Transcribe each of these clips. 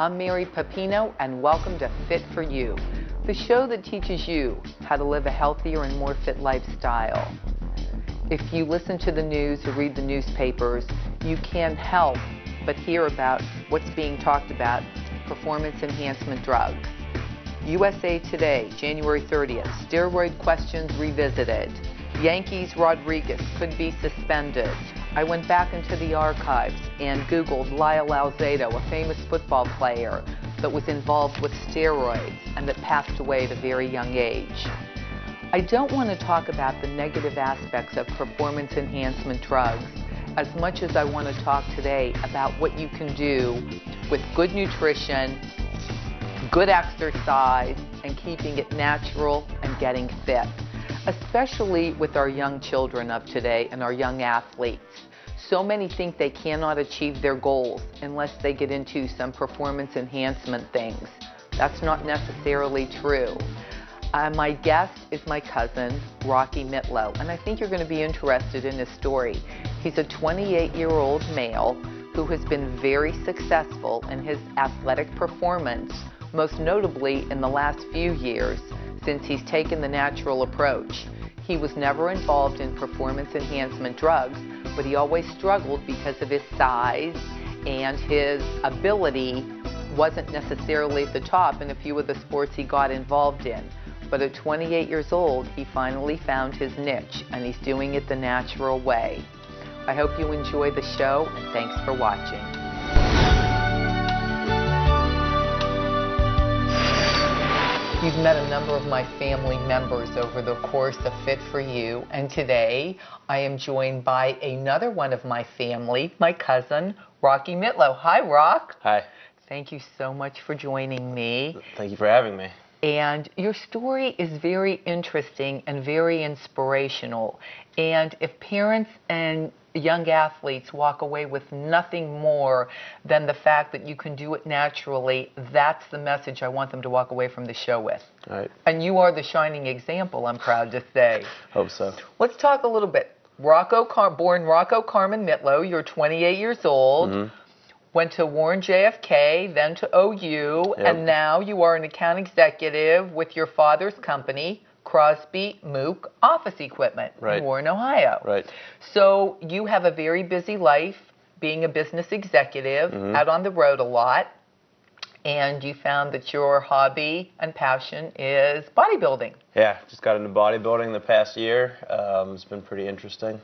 I'm Mary Pepino, and welcome to Fit for You, the show that teaches you how to live a healthier and more fit lifestyle. If you listen to the news or read the newspapers, you can't help but hear about what's being talked about, performance enhancement drugs. USA Today, January 30th, steroid questions revisited. Yankees Rodriguez could be suspended. I went back into the archives and Googled Lyle Alzado, a famous football player that was involved with steroids and that passed away at a very young age. I don't want to talk about the negative aspects of performance enhancement drugs as much as I want to talk today about what you can do with good nutrition, good exercise, and keeping it natural and getting fit, especially with our young children of today and our young athletes. So many think they cannot achieve their goals unless they get into some performance enhancement things. That's not necessarily true. My guest is my cousin, Rocco Mitolo, and I think you're going to be interested in his story. He's a 28-year-old male who has been very successful in his athletic performance, most notably in the last few years since he's taken the natural approach. He was never involved in performance enhancement drugs, but he always struggled because of his size, and his ability wasn't necessarily at the top in a few of the sports he got involved in. But at 28 years old, he finally found his niche, and he's doing it the natural way. I hope you enjoy the show, and thanks for watching. You've met a number of my family members over the course of Fit for You, and today I am joined by another one of my family, my cousin, Rocco Mitolo. Hi, Rock. Hi. Thank you so much for joining me. Thank you for having me. And your story is very interesting and very inspirational. And if parents and young athletes walk away with nothing more than the fact that you can do it naturally, that's the message I want them to walk away from the show with. All right. And you are the shining example, I'm proud to say. Hope so. Let's talk a little bit. Born Rocco Carmen Mitolo, you're 28 years old. Mm-hmm. Went to Warren JFK, then to OU, and now you are an account executive with your father's company, Crosby Mook Office Equipment in Warren, Ohio. Right. So you have a very busy life being a business executive, out on the road a lot, and you found that your hobby and passion is bodybuilding. Yeah, just got into bodybuilding the past year. It's been pretty interesting.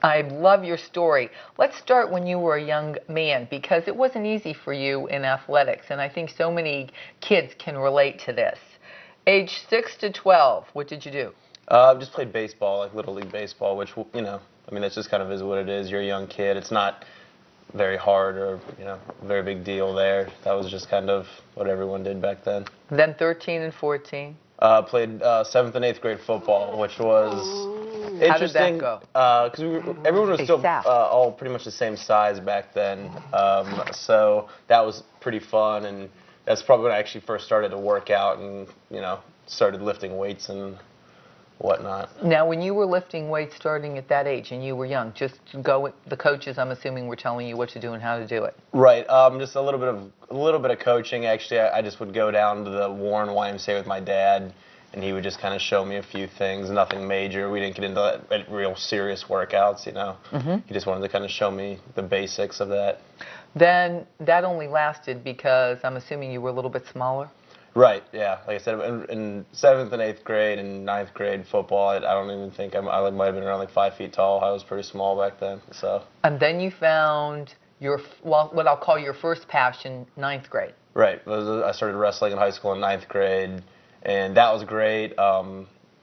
I love your story. Let's start when you were a young man, because it wasn't easy for you in athletics, and I think so many kids can relate to this. Age 6 to 12, what did you do? Just played baseball, like Little League Baseball, which, you know, I mean, that just kind of is what it is. You're a young kid. It's not very hard or, you know, a very big deal there. That was just kind of what everyone did back then. Then 13 and 14? Played 7th and 8th grade football, which was interesting. How did that go? Because everyone was still all pretty much the same size back then. So that was pretty fun, and that's probably when I actually first started to work out and, you know, started lifting weights and whatnot. Now, when you were lifting weights starting at that age and you were young, just go with the coaches, I'm assuming, were telling you what to do and how to do it. Right. Just a little bit of coaching. Actually, I just would go down to the Warren YMCA with my dad, and he would just kind of show me a few things, nothing major. We didn't get into real serious workouts, you know. He just wanted to kind of show me the basics of that. Then that only lasted because I'm assuming you were a little bit smaller? Right, yeah. Like I said, in 7th and 8th grade and 9th grade football, I don't even think I might have been around like 5 feet tall. I was pretty small back then. So. And then you found what I'll call your first passion, 9th grade. Right. I started wrestling in high school in 9th grade, and that was great.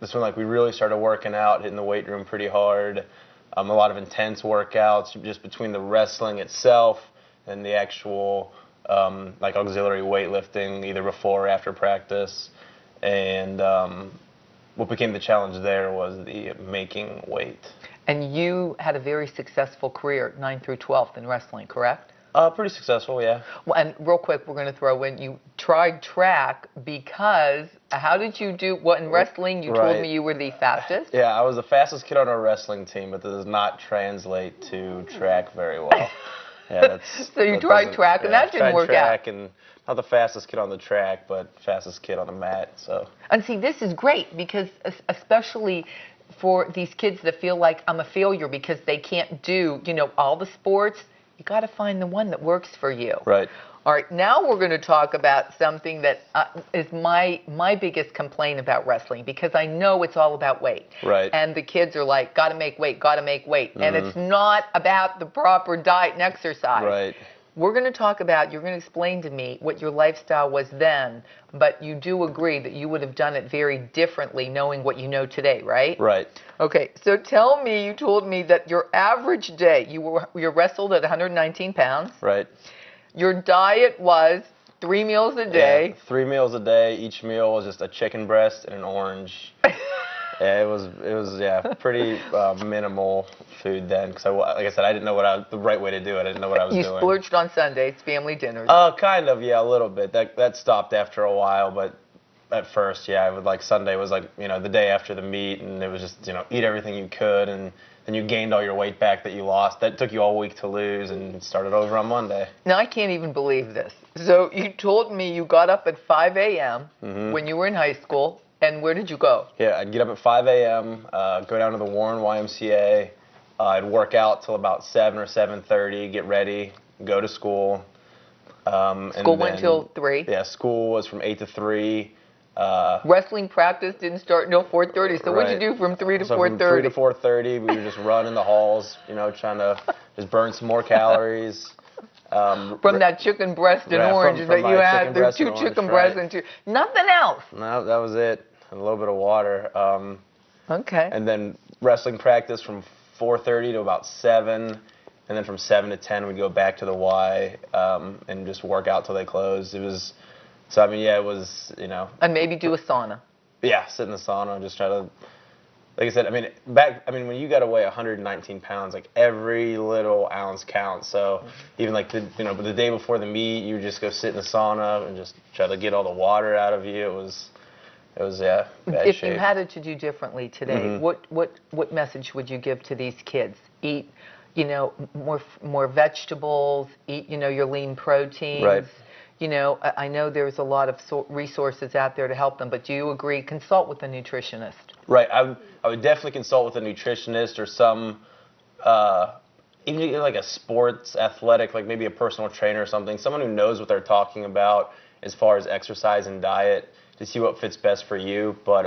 This one, like, we really started working out, hitting the weight room pretty hard. A lot of intense workouts just between the wrestling itself and the actual like auxiliary weightlifting, either before or after practice. And what became the challenge there was the making weight. And you had a very successful career, 9th through 12th, in wrestling, correct? Pretty successful, yeah. Well, and real quick, we're going to throw in, you tried track because, how did you do, in wrestling, you told me you were the fastest? Yeah, I was the fastest kid on our wrestling team, but that does not translate to track very well. Yeah, so you tried track, and that didn't work out. And not the fastest kid on the track, but fastest kid on the mat. So. And see, this is great because especially for these kids that feel like I'm a failure because they can't do, all the sports, you got to find the one that works for you. Right. All right, now we're going to talk about something that is my biggest complaint about wrestling, because I know it's all about weight. Right. And the kids are like, got to make weight, got to make weight. And it's not about the proper diet and exercise. Right. We're going to talk about, you're going to explain to me what your lifestyle was then, but you do agree that you would have done it very differently knowing what you know today, right? Right. Okay, so tell me, you told me that your average day, you wrestled at 119 pounds. Right. Your diet was 3 meals a day. Yeah, 3 meals a day. Each meal was just a chicken breast and an orange. Yeah, it was pretty minimal food then, because like I said, I didn't know the right way to do it. I didn't know what I was doing. You splurged on Sundays, family dinners. Kind of, yeah, a little bit. That stopped after a while, but at first, yeah, I would Sunday was the day after the meet, and it was just eat everything you could, and then you gained all your weight back that you lost. That took you all week to lose, and started over on Monday. Now, I can't even believe this. So you told me you got up at 5 a.m. When you were in high school, and where did you go? Yeah, I'd get up at 5 a.m., go down to the Warren YMCA. I'd work out till about 7 or 7:30, get ready, go to school. School went till 3? Yeah, school was from 8 to 3. Wrestling practice didn't start until 4:30. So what did you do from 3 to 4:30? From 3 to 4:30, we would just run in the halls, trying to just burn some more calories. From that chicken breast and orange that you had. There's 2 chicken breasts and 2. Nothing else. No, that was it. And a little bit of water. Okay. And then wrestling practice from 4:30 to about 7. And then from 7 to 10, we'd go back to the Y and just work out till they closed. It was... So, it was, And maybe do a sauna. Yeah, sit in the sauna and just try to, like I said, when you got to weigh 119 pounds, every little ounce counts. So even the day before the meet, you would just go sit in the sauna and just try to get all the water out of you. It was bad If shape. you had it to do differently today, what message would you give to these kids? Eat, more vegetables, eat, your lean proteins. Right. I know there's a lot of resources out there to help them, but do you agree? Consult with a nutritionist. Right. I would definitely consult with a nutritionist or some, even like a sports athletic, like maybe a personal trainer or something, someone who knows what they're talking about as far as exercise and diet to see what fits best for you. But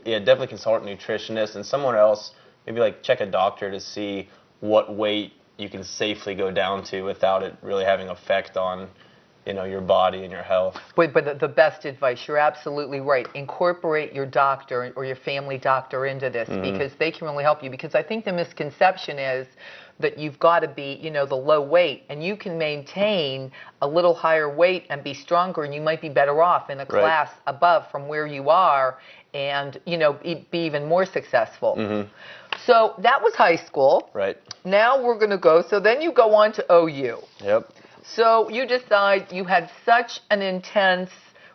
definitely consult a nutritionist and someone else, maybe check a doctor to see what weight you can safely go down to without it really having effect on your body and your health. But the best advice, you're absolutely right. Incorporate your doctor or your family doctor into this because they can really help you. Because I think the misconception is that you've got to be, the low weight, and you can maintain a little higher weight and be stronger, and you might be better off in a class above from where you are and, be even more successful. So that was high school. Right. Now we're going to go. So then you go on to OU. Yep. So you decide you had such an intense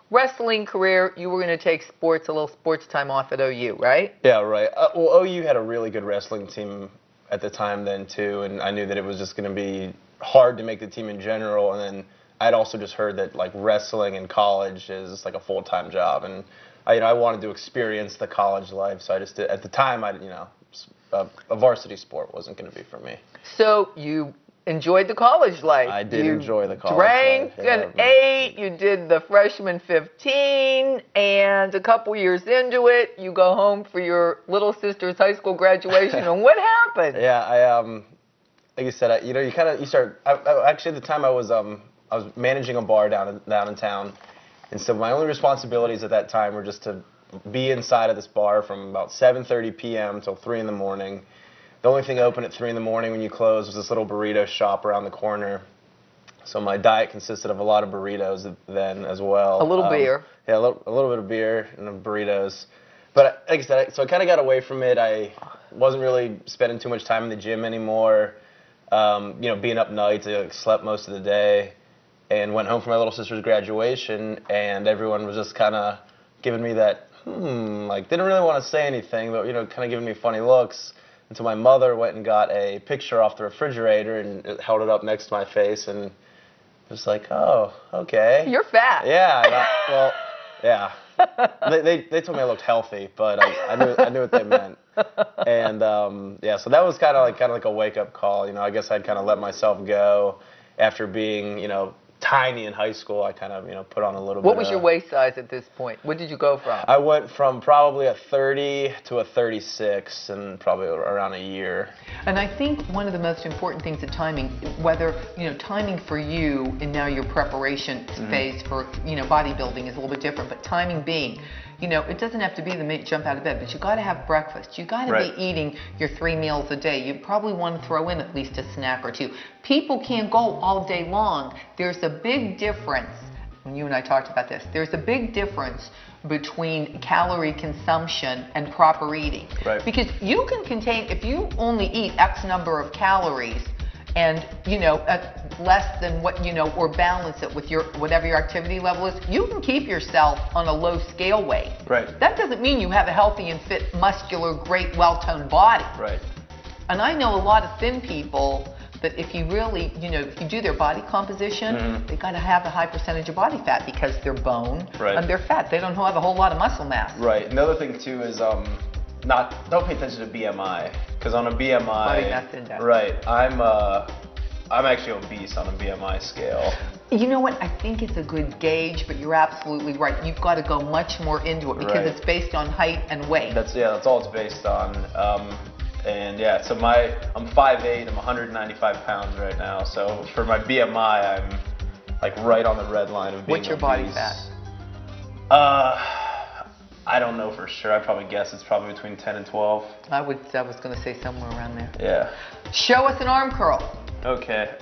wrestling career, you were going to take a little sports time off at OU, right? Yeah, right. Well, OU had a really good wrestling team at the time then, too, and I knew that it was just going to be hard to make the team in general, and then I'd also just heard that, wrestling in college is, a full-time job, and, I wanted to experience the college life, so I just did, at the time, a varsity sport wasn't going to be for me. So you enjoyed the college life. I did enjoy the college life. You drank and ate. You did the freshman 15, and a couple years into it, you go home for your little sister's high school graduation. And what happened? Yeah, like you said, you start. Actually, at the time, I was managing a bar down in town, and so my only responsibilities at that time were just to be inside of this bar from about 7:30 p.m. till 3 in the morning. The only thing open at 3 in the morning when you close was this little burrito shop around the corner. So my diet consisted of a lot of burritos then as well. A little beer. Yeah, a little bit of beer and burritos. But like I said, so I kind of got away from it. I wasn't really spending too much time in the gym anymore. Being up nights, I slept most of the day. And went home for my little sister's graduation, and everyone was just kind of giving me that, didn't really want to say anything, but, kind of giving me funny looks. until my mother went and got a picture off the refrigerator and held it up next to my face, and it was like, oh, okay. You're fat. Yeah. Well, yeah. They told me I looked healthy, but I knew what they meant. And yeah, so that was kind of like a wake up call. You know, I guess I'd kind of let myself go after being, you know, tiny in high school. I kind of, you know, put on a little bit. What was your waist size at this point? What did you go from? I went from probably a 30 to a 36 in probably around a year. And I think one of the most important things at timing, whether, you know, timing for you and now your preparation phase for, you know, bodybuilding is a little bit different, but timing being, you know, it doesn't have to be the minute you jump out of bed, but you got to have breakfast. You got to be eating your 3 meals a day. You probably want to throw in at least a snack or two. People can't go all day long. There's a big difference, and you and I talked about this, there's a big difference between calorie consumption and proper eating. Right. Because you can contain, if you only eat X number of calories and, you know, less than what, you know, or balance it with your, whatever your activity level is, you can keep yourself on a low scale weight. Right. That doesn't mean you have a healthy and fit, muscular, great, well-toned body. Right. And I know a lot of thin people that if you really, you know, if you do their body composition, they got to have a high percentage of body fat because they're bone and they're fat. They don't have a whole lot of muscle mass. Right. Another thing too is don't pay attention to BMI, because on a BMI, Body mass index. Right, I'm actually obese on a BMI scale. You know what? I think it's a good gauge, but you're absolutely right. You've got to go much more into it because it's based on height and weight. That's all it's based on. And yeah, so I'm 5'8", I'm 195 pounds right now. So for my BMI, I'm like right on the red line of being What's your obese. body fat? I don't know for sure. I'd probably guess it's probably between 10 and 12. I was going to say somewhere around there. Yeah. Show us an arm curl. Okay.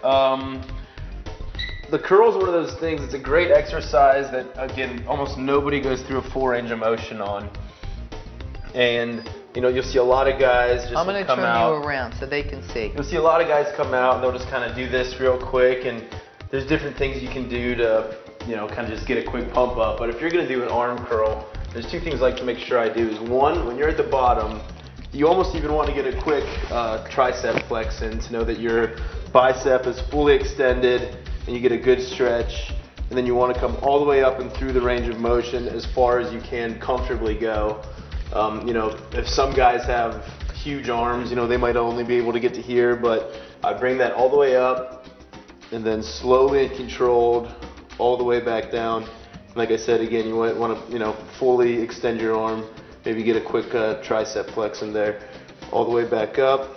The curl is one of those things, it's a great exercise that, again, almost nobody goes through a full range of motion on. And, you know, you'll see a lot of guys just come out. I'm going to turn you around so they can see. You'll see a lot of guys come out and they'll just kind of do this real quick, and there's different things you can do to, you know, kind of just get a quick pump up. But if you're going to do an arm curl, there's two things I like to make sure I do. Is one, when you're at the bottom, you almost even want to get a quick tricep flex in to know that your bicep is fully extended and you get a good stretch. And then you want to come all the way up and through the range of motion as far as you can comfortably go. You know, if some guys have huge arms, you know, they might only be able to get to here, but I bring that all the way up and then slowly and controlled all the way back down. Like I said, again, you want to, you know, fully extend your arm, maybe get a quick tricep flex in there, all the way back up.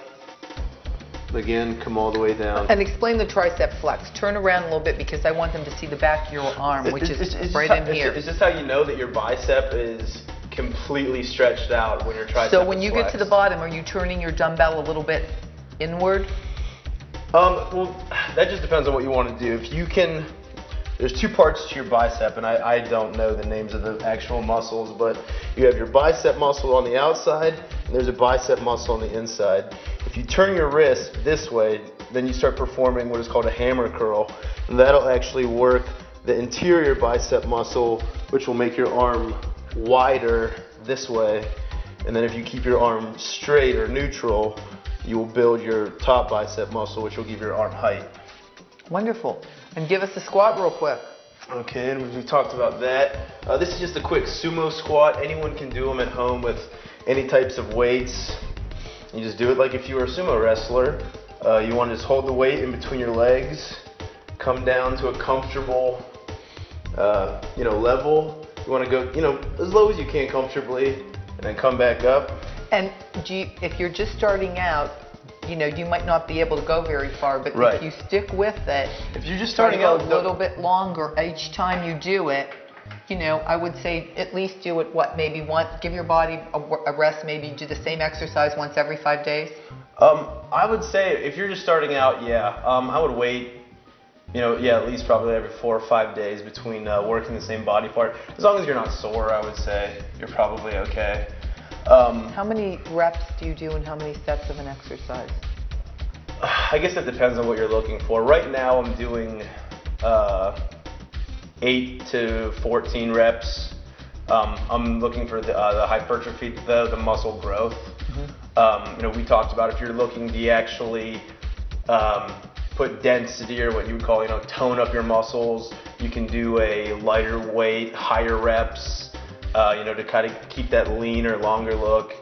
Again, come all the way down. And explain the tricep flex. Turn around a little bit because I want them to see the back of your arm, which is right in here. It's just how you know that your bicep is completely stretched out when your tricep is So when you get to the bottom, are you turning your dumbbell a little bit inward? Well, that just depends on what you want to do. If you can, there's two parts to your bicep, and I don't know the names of the actual muscles, but you have your bicep muscle on the outside, and there's a bicep muscle on the inside. If you turn your wrist this way, then you start performing what is called a hammer curl, and that'll actually work the interior bicep muscle, which will make your arm wider this way. And then if you keep your arm straight or neutral, you will build your top bicep muscle, which will give your arm height. Wonderful. And give us a squat real quick. Okay, and we talked about that. This is just a quick sumo squat. Anyone can do them at home with any types of weights. You just do it like if you were a sumo wrestler. You want to just hold the weight in between your legs, come down to a comfortable, you know, level. You want to go, you know, as low as you can comfortably, and then come back up. And if you're just starting out, you know, you might not be able to go very far, but if you stick with it, if you're just starting out a little bit longer each time you do it, you know, I would say at least do it, maybe once, give your body a rest, maybe do the same exercise once every 5 days? I would say if you're just starting out, I would wait, you know, at least probably every 4 or 5 days between working the same body part. As long as you're not sore, I would say you're probably okay. How many reps do you do and how many sets of an exercise? I guess it depends on what you're looking for. Right now I'm doing 8 to 14 reps. I'm looking for the hypertrophy, the muscle growth. We talked about if you're looking to actually put density, or what you would call, tone up your muscles, you can do a lighter weight, higher reps, to kind of keep that leaner, longer look.